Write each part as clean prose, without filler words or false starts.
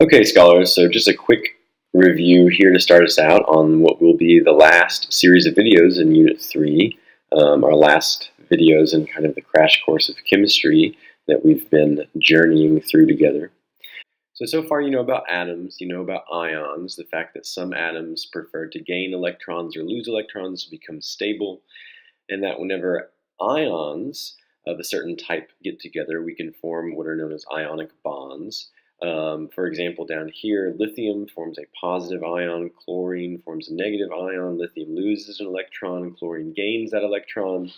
Okay, scholars, so just a quick review here to start us out on what will be the last series of videos in Unit 3, our last videos in kind of the crash course of chemistry that we've been journeying through together. So far you know about atoms, you know about ions, the fact that some atoms prefer to gain electrons or lose electrons to become stable, and that whenever ions of a certain type get together, we can form what are known as ionic bonds. For example, down here, lithium forms a positive ion, chlorine forms a negative ion, lithium loses an electron, chlorine gains that electron.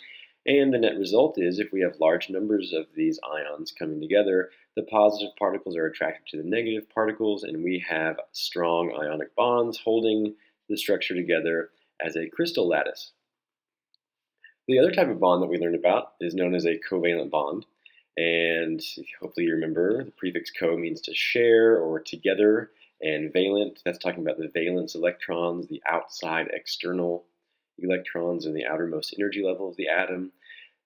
And the net result is if we have large numbers of these ions coming together, the positive particles are attracted to the negative particles, and we have strong ionic bonds holding the structure together as a crystal lattice. The other type of bond that we learned about is known as a covalent bond. And hopefully you remember the prefix co means to share or together, and valent, that's talking about the valence electrons, the outside external electrons and the outermost energy level of the atom.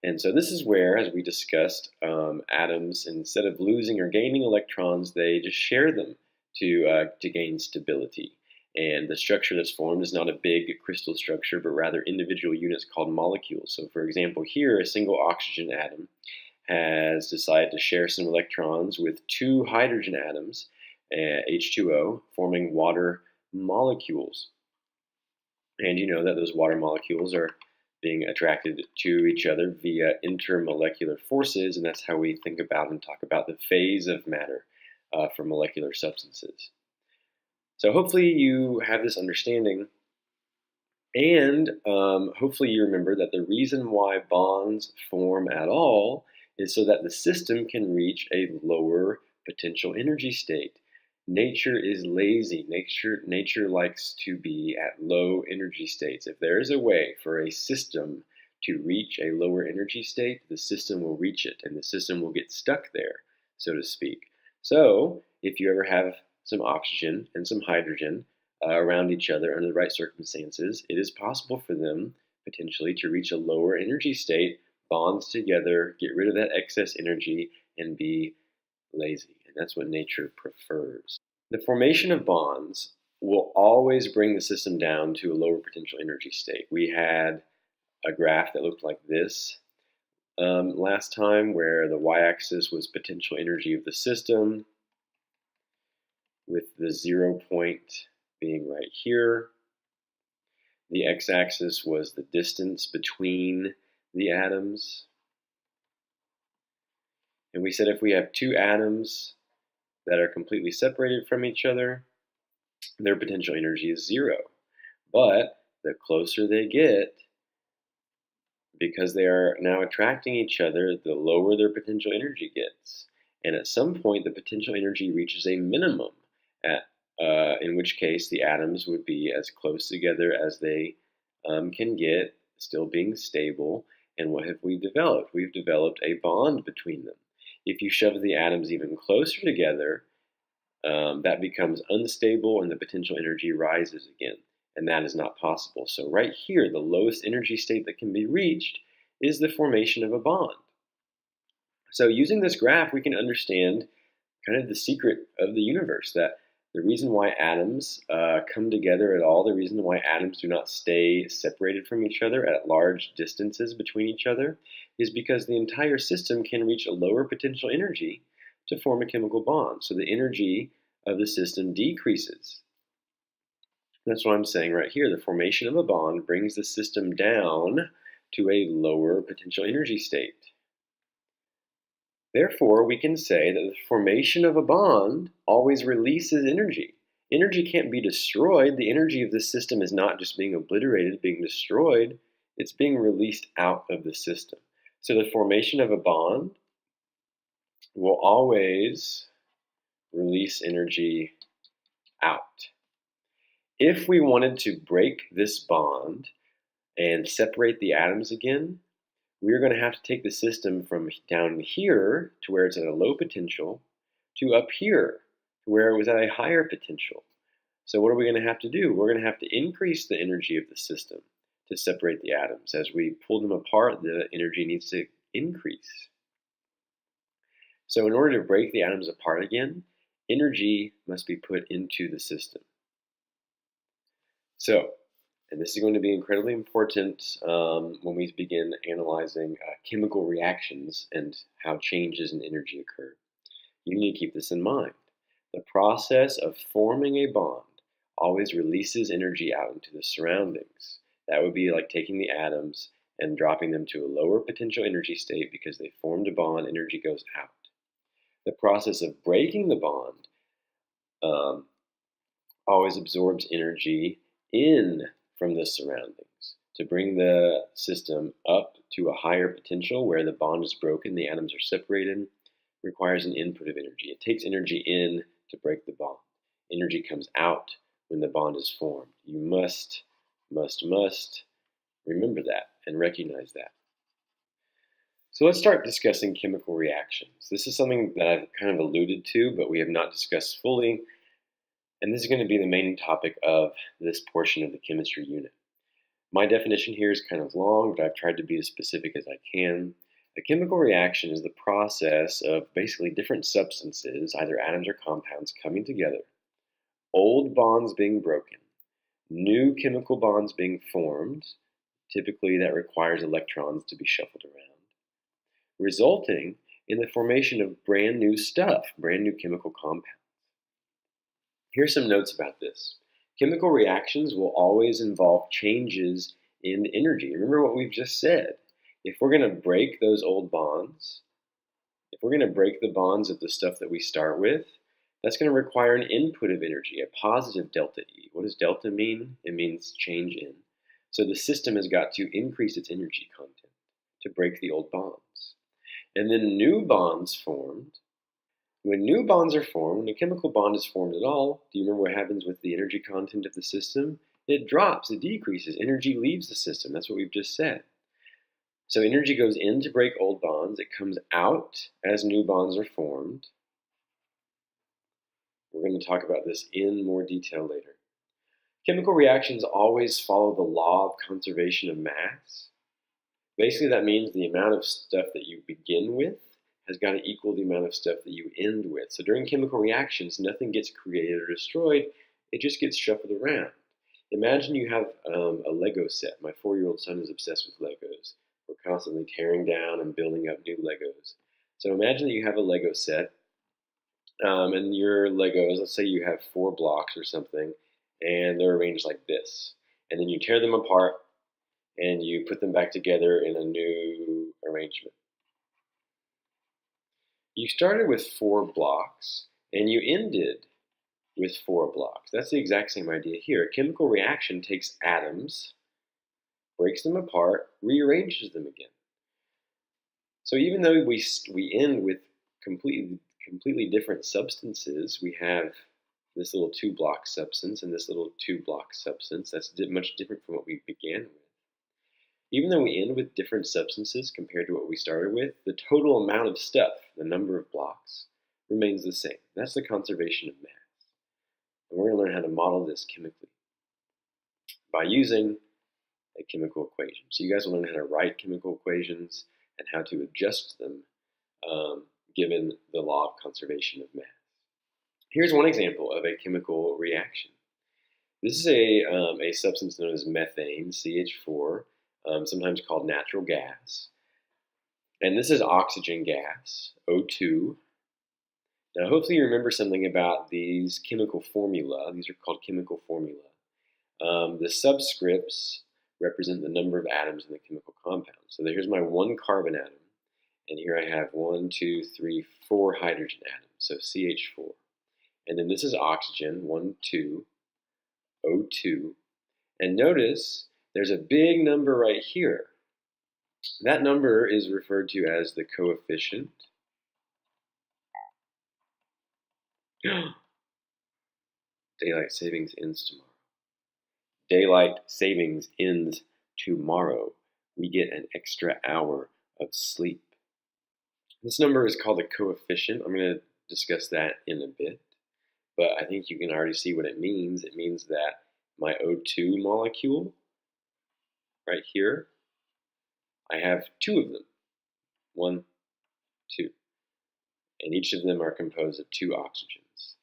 And so this is where, as we discussed, atoms, instead of losing or gaining electrons, they just share them to gain stability. And the structure that's formed is not a big crystal structure, but rather individual units called molecules. So for example, here, a single oxygen atom has decided to share some electrons with two hydrogen atoms, H2O, forming water molecules. And you know that those water molecules are being attracted to each other via intermolecular forces, and that's how we think about and talk about the phase of matter for molecular substances. So hopefully you have this understanding, and hopefully you remember that the reason why bonds form at all is so that the system can reach a lower potential energy state. Nature is lazy. Nature likes to be at low energy states. If there is a way for a system to reach a lower energy state, the system will reach it, and the system will get stuck there, so to speak. So if you ever have some oxygen and some hydrogen around each other under the right circumstances, it is possible for them potentially to reach a lower energy state, bonds together, get rid of that excess energy, and be lazy. And that's what nature prefers. The formation of bonds will always bring the system down to a lower potential energy state. We had a graph that looked like this last time, where the y-axis was potential energy of the system, with the 0 point being right here. The x-axis was the distance between the atoms. And we said if we have two atoms that are completely separated from each other, their potential energy is 0. But the closer they get, because they are now attracting each other, the lower their potential energy gets. And at some point, the potential energy reaches a minimum, in which case the atoms would be as close together as they can get, still being stable. And what have we developed? We've developed a bond between them. If you shove the atoms even closer together, that becomes unstable and the potential energy rises again. And that is not possible. So right here, the lowest energy state that can be reached is the formation of a bond. So using this graph, we can understand kind of the secret of the universe, that the reason why atoms come together at all, the reason why atoms do not stay separated from each other at large distances between each other, is because the entire system can reach a lower potential energy to form a chemical bond. So the energy of the system decreases. That's what I'm saying right here. The formation of a bond brings the system down to a lower potential energy state. Therefore, we can say that the formation of a bond always releases energy. Energy can't be destroyed. The energy of the system is not just being obliterated, being destroyed. It's being released out of the system. So the formation of a bond will always release energy out. If we wanted to break this bond and separate the atoms again, we're going to have to take the system from down here to where it's at a low potential to up here to where it was at a higher potential. So what are we going to have to do? We're going to have to increase the energy of the system to separate the atoms. As we pull them apart, the energy needs to increase. So in order to break the atoms apart again, energy must be put into the system. So, and this is going to be incredibly important when we begin analyzing chemical reactions and how changes in energy occur. You need to keep this in mind. The process of forming a bond always releases energy out into the surroundings. That would be like taking the atoms and dropping them to a lower potential energy state because they formed a bond, energy goes out. The process of breaking the bond always absorbs energy in from the surroundings. To bring the system up to a higher potential where the bond is broken, the atoms are separated, requires an input of energy. It takes energy in to break the bond. Energy comes out when the bond is formed. You must remember that and recognize that. So let's start discussing chemical reactions. This is something that I've kind of alluded to, but we have not discussed fully. And this is going to be the main topic of this portion of the chemistry unit. My definition here is kind of long, but I've tried to be as specific as I can. A chemical reaction is the process of basically different substances, either atoms or compounds, coming together, old bonds being broken, new chemical bonds being formed. Typically, that requires electrons to be shuffled around, resulting in the formation of brand new stuff, brand new chemical compounds. Here's some notes about this. Chemical reactions will always involve changes in energy. Remember what we've just said. If we're going to break those old bonds, if we're going to break the bonds of the stuff that we start with, that's going to require an input of energy, a positive delta E. What does delta mean? It means change in. So the system has got to increase its energy content to break the old bonds. And then new bonds formed. When new bonds are formed, when a chemical bond is formed at all, do you remember what happens with the energy content of the system? It drops, it decreases. Energy leaves the system. That's what we've just said. So energy goes in to break old bonds. It comes out as new bonds are formed. We're going to talk about this in more detail later. Chemical reactions always follow the law of conservation of mass. Basically, that means the amount of stuff that you begin with has got to equal the amount of stuff that you end with. So during chemical reactions, nothing gets created or destroyed. It just gets shuffled around. Imagine you have a Lego set. My 4-year-old son is obsessed with Legos. We're constantly tearing down and building up new Legos. So imagine that you have a Lego set, and your Legos, let's say you have 4 blocks or something, and they're arranged like this. And then you tear them apart, and you put them back together in a new arrangement. You started with 4 blocks, and you ended with 4 blocks. That's the exact same idea here. A chemical reaction takes atoms, breaks them apart, rearranges them again. So even though we end with completely different substances, we have this little 2-block substance and this little 2-block substance that's much different from what we began with. Even though we end with different substances compared to what we started with, the total amount of stuff, the number of blocks, remains the same. That's the conservation of mass. And we're going to learn how to model this chemically by using a chemical equation. So you guys will learn how to write chemical equations and how to adjust them given the law of conservation of mass. Here's one example of a chemical reaction. This is a substance known as methane, CH4, sometimes called natural gas. And this is oxygen gas, O2. Now, hopefully you remember something about these chemical formula. These are called chemical formula. The subscripts represent the number of atoms in the chemical compound. So here's my 1 carbon atom, and here I have 1, 2, 3, 4 hydrogen atoms, so CH4. And then this is oxygen, 1, 2, O2. And notice there's a big number right here. That number is referred to as the coefficient. Daylight savings ends tomorrow. Daylight savings ends tomorrow. We get an extra hour of sleep. This number is called a coefficient. I'm going to discuss that in a bit, but I think you can already see what it means. It means that my O2 molecule right here, I have 2 of them. 1, 2. And each of them are composed of 2 oxygens.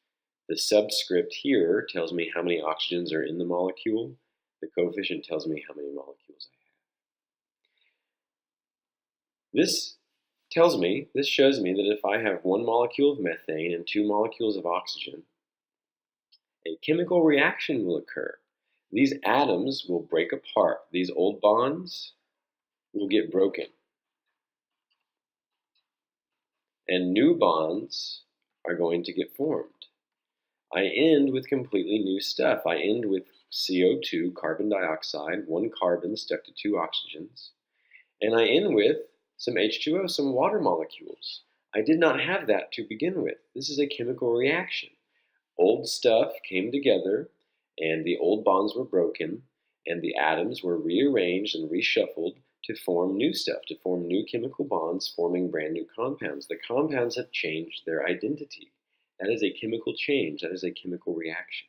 The subscript here tells me how many oxygens are in the molecule. The coefficient tells me how many molecules I have. This shows me that if I have 1 molecule of methane and 2 molecules of oxygen, a chemical reaction will occur. These atoms will break apart. These old bonds will get broken. And new bonds are going to get formed. I end with completely new stuff. I end with CO2, carbon dioxide, 1 carbon stuck to 2 oxygens. And I end with some H2O, some water molecules. I did not have that to begin with. This is a chemical reaction. Old stuff came together, and the old bonds were broken, and the atoms were rearranged and reshuffled to form new stuff, to form new chemical bonds, forming brand new compounds. The compounds have changed their identity. That is a chemical change. That is a chemical reaction.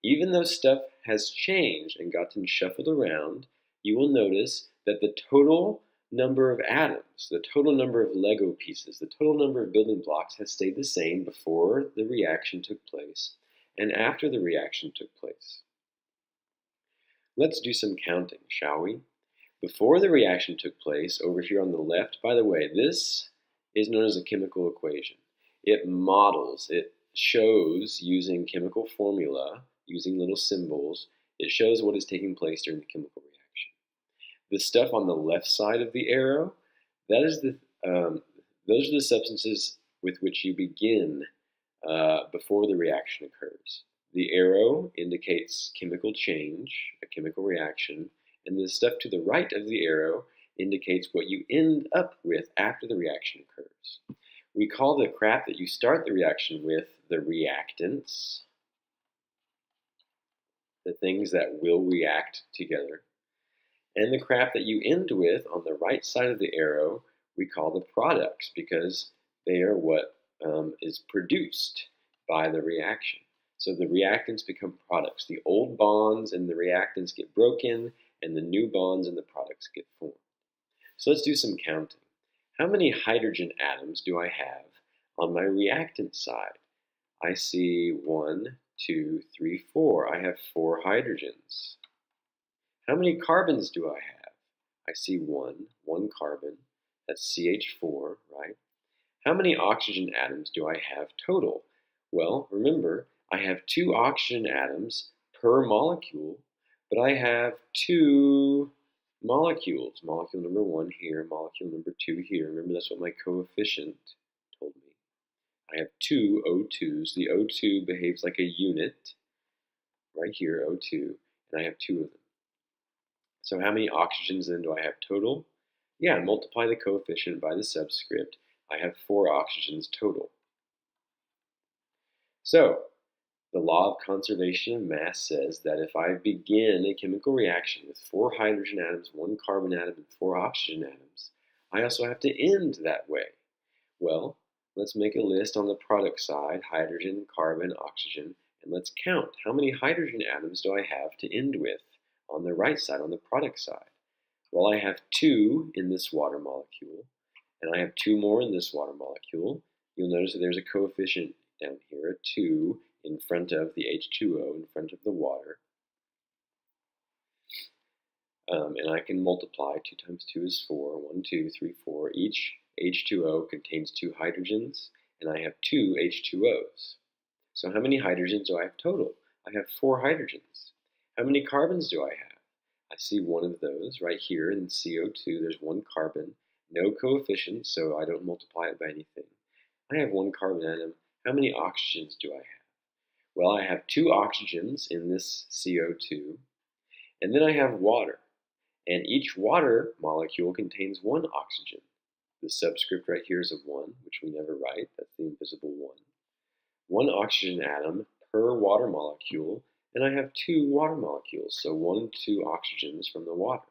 Even though stuff has changed and gotten shuffled around, you will notice that the total number of atoms, the total number of Lego pieces, the total number of building blocks has stayed the same before the reaction took place and after the reaction took place. Let's do some counting, shall we? Before the reaction took place, over here on the left, by the way, this is known as a chemical equation. It models, it shows using chemical formula, using little symbols, it shows what is taking place during the chemical reaction. The stuff on the left side of the arrow, those are the substances with which you begin before the reaction occurs. The arrow indicates chemical change, a chemical reaction, and the stuff to the right of the arrow indicates what you end up with after the reaction occurs. We call the crap that you start the reaction with the reactants, the things that will react together. And the crap that you end with on the right side of the arrow, we call the products because they are what is produced by the reaction. So the reactants become products. The old bonds and the reactants get broken, and the new bonds and the products get formed. So let's do some counting. How many hydrogen atoms do I have on my reactant side? I see 1, 2, 3, 4. I have 4 hydrogens. How many carbons do I have? I see 1 carbon. That's CH4, right? How many oxygen atoms do I have total? Well, remember, I have 2 oxygen atoms per molecule, but I have 2 molecules. Molecule number 1 here, molecule number 2 here. Remember, that's what my coefficient told me. I have 2 O2s. The O2 behaves like a unit, right here, O2, and I have 2 of them. So how many oxygens then do I have total? Yeah, multiply the coefficient by the subscript. I have 4 oxygens total. So, the law of conservation of mass says that if I begin a chemical reaction with 4 hydrogen atoms, 1 carbon atom, and 4 oxygen atoms, I also have to end that way. Well, let's make a list on the product side, hydrogen, carbon, oxygen, and let's count. How many hydrogen atoms do I have to end with on the right side, on the product side? Well, I have 2 in this water molecule, and I have 2 more in this water molecule. You'll notice that there's a coefficient down here, a 2, in front of the H2O, in front of the water. And I can multiply. 2 times 2 is 4. 1, 2, 3, 4. Each H2O contains 2 hydrogens, and I have 2 H2Os. So how many hydrogens do I have total? I have 4 hydrogens. How many carbons do I have? I see 1 of those right here in CO2. There's 1 carbon. No coefficient, so I don't multiply it by anything. I have 1 carbon atom. How many oxygens do I have? Well, I have 2 oxygens in this CO2, and then I have water. And each water molecule contains 1 oxygen. The subscript right here is a 1, which we never write. That's the invisible 1. 1 oxygen atom per water molecule, and I have 2 water molecules, so 1 and 2 oxygens from the water.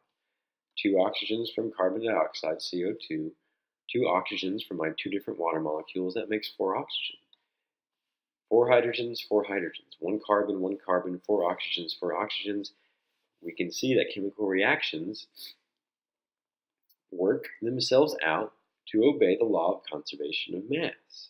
2 oxygens from carbon dioxide, CO2, 2 oxygens from my 2 different water molecules. That makes 4 oxygen. 4 hydrogens, 4 hydrogens. 1 carbon, 1 carbon, 4 oxygens, 4 oxygens. We can see that chemical reactions work themselves out to obey the law of conservation of mass.